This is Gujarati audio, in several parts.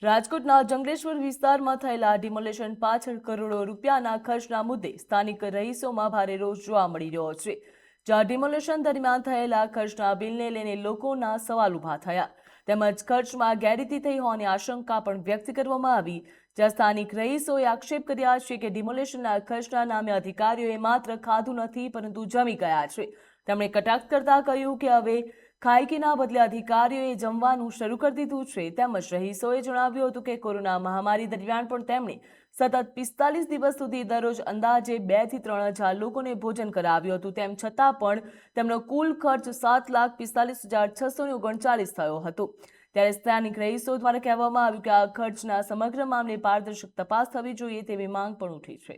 રાજકોટના જંગલેશ્વર વિસ્તારમાં થયેલા ડિમોલેશન પાછળ કરોડો રૂપિયાના ખર્ચના મુદ્દે સ્થાનિક રહીશોમાં ભારે રોષ જોવા મળી રહ્યો છે। જ્યાં ડિમોલેશન દરમિયાન થયેલા ખર્ચના બિલને લઈને લોકોના સવાલ ઊભા થયા તેમજ ખર્ચમાં ગેરરીતિ થઈ હોવાની આશંકા પણ વ્યક્ત કરવામાં આવી। જ્યાં સ્થાનિક રહીશોએ આક્ષેપ કર્યા છે કે ડિમોલેશનના ખર્ચના નામે અધિકારીઓએ માત્ર ખાધું નથી પરંતુ જમી ગયા છે। તેમણે કટાક્ષ કરતા કહ્યું કે હવે ખાયકીના બદલે અધિકારીઓએ જમવાનું શરૂ કરી દીધું છે। તેમજ રહીશોએ જણાવ્યું હતું કે કોરોના મહામારી દરમિયાન પણ તેમણે સતત 45 દિવસ સુધી દરરોજ અંદાજે 2 થી 3 હજાર લોકોને ભોજન કરાવ્યું હતું। તેમ છતાં પણ તેમનો કુલ ખર્ચ 7,45,639 થયો હતો। ત્યારે સ્થાનિક રહીશો દ્વારા કહેવામાં આવ્યું કે આ ખર્ચના સમગ્ર મામલે પારદર્શક તપાસ થવી જોઈએ તેવી માંગ પણ ઉઠી છે।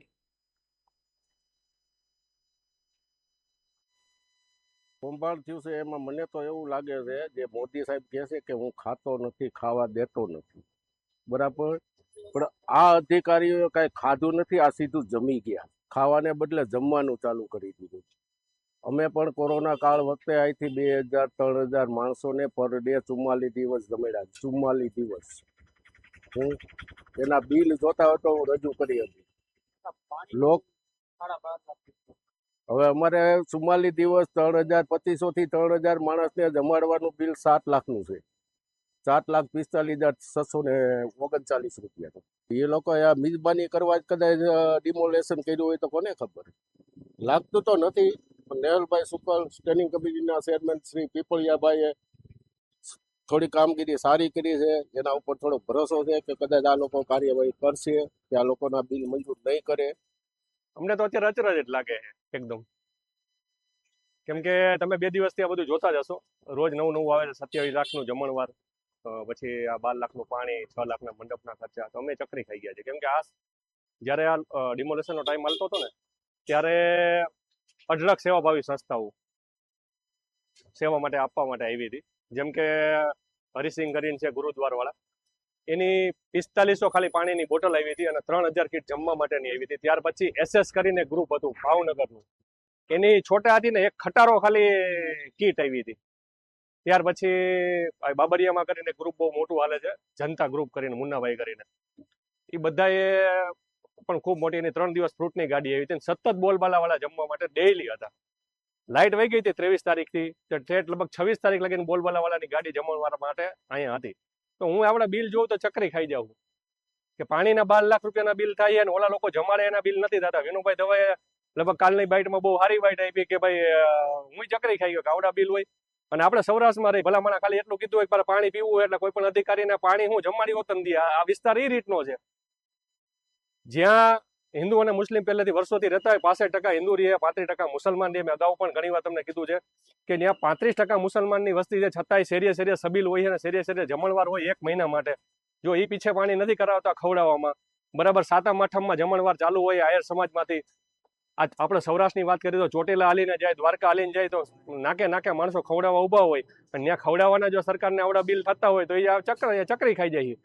કૌભાંડ થયું છે એમાં મને તો એવું લાગે છે જે મોદી સાહેબ કહે છે કે હું ખાતો નથી, ખાવા દેતો નથી, બરાબર, પણ આ અધિકારીઓએ કાંઈ ખાધું નથી, આ સીધું જમી ગયા, ખાવાને બદલે જમવાનું ચાલુ કરી દીધું। અમે પણ કોરોના કાળ વખતે અહીંથી 2,000-3,000 માણસોને પર ડે 44 દિવસ જમેડા, 44 દિવસ। હું એના બિલ જોતા હોય તો હું રજૂ કરી હતી। હવે અમારે 44 દિવસ 3,250 થી 3,000 માણસને જમાડવાનું બિલ 7 લાખનું છે, 7,45,639 રૂપિયા। એ લોકો આ મિજબાની કરવા કદાચ ડિમોલેશન કર્યું હોય તો કોને ખબર, લાગતું તો નથી। નેહલભાઈ સુપર સ્ટેન્ડિંગ કમિટીના ચેરમેન શ્રી પીપળિયાભાઈએ થોડી કામગીરી સારી કરી છે, એના ઉપર થોડો ભરોસો છે કે કદાચ આ લોકો કાર્યવાહી કરશે કે આ લોકોના બિલ મંજૂર નહીં કરે। અમને તો અત્યારે અચરજ જ લાગે છે એકદમ, કેમ કે તમે 2 દિવસથી આ બધું જોતા જ હશો, રોજ નવું આવે છે। 27 લાખનું જમણવાર, પછી આ 12 લાખનું પાણી, 6 લાખના મંડપના ખર્ચા, તો અમે ચકરી ખાઈ ગયા છે। કેમ કે આ જ્યારે આ ડિમોલેશનનો ટાઈમ હાલતો હતો ને ત્યારે અઢળક સેવાભાવી સંસ્થાઓ સેવા માટે આપવા માટે આવી હતી। જેમ કે હરિસિંહ કરીને છે ગુરુદ્વારવાળા, એની 4500 ખાલી પાણીની બોટલ આવી હતી અને 3000 કીટ જમવા માટેની આવી હતી। ત્યાર પછી SS કરીને ગ્રુપ હતું ભાવનગરનું, એની છોટા હતી ને એક ખટારો ખાલી કીટ આવી હતી। ત્યાર પછી બાબરિયામાં કરીને ગ્રુપ બહુ મોટું હાલે છે, જનતા ગ્રુપ કરીને, મુન્નાભાઈ કરીને, એ બધાએ પણ ખૂબ મોટી એની 3 દિવસ ફ્રૂટની ગાડી આવી હતી। સતત બોલબાલાવાળા જમવા માટે ડેઈલી હતા। લાઇટ વહી ગઈ હતી 23 તારીખથી, ઠેઠ લગભગ 26 તારીખ લગીને બોલબાલાવાળાની ગાડી જમવા માટે અહીંયા હતી। તો હું આપણે બિલ જોઉં તો ચકરી ખાઈ જાઉં કે પાણીના 12 લાખ રૂપિયાના બિલ થાય અને ઓલા લોકો જમાડે એના બિલ નથી થતા। વિનુભાઈ દવાએ લગભગ કાલની બાઇટમાં બહુ સારી બાઇટ આપી કે ભાઈ હું ચકરી ખાઈ ગયો કે આવડા બિલ હોય। અને આપણે સૌરાષ્ટ્રમાં રહી ભલામણા ખાલી એટલું કીધું હોય કે પાણી પીવું હોય એટલે કોઈ પણ અધિકારીને પાણી હું જમાડી હોત નથી। આ વિસ્તાર એ રીતનો છે જ્યાં હિન્દુ અને મુસ્લિમ પહેલેથી વર્ષોથી રહેતા હોય, 65% હિન્દુ રહે, 35% મુસલમાન રહે। મેં અગાઉ પણ ઘણી વાર તમને કીધું છે કે ત્યાં 35% મુસલમાનની વસ્તી છે, છતાંય શેરીએ શેરીએ સબીલ હોય અને શેરીએ શેરીએ જમણવાર હોય 1 મહિના માટે। જો એ પીછે પાણી નથી કરાવતા ખવડાવવામાં, બરાબર, સાતમ આઠમમાં જમણવાર ચાલુ હોય આયર સમાજમાંથી। આ આપણે સૌરાષ્ટ્રની વાત કરીએ તો ચોટીલા હાલીને જાય, દ્વારકા હાલીને જાય તો નાકે નાકે માણસો ખવડાવવા ઊભા હોય, અને ત્યાં ખવડાવવાના જો સરકારને આવડા બિલ થતા હોય તો એ ચકરી ખાઈ જાય।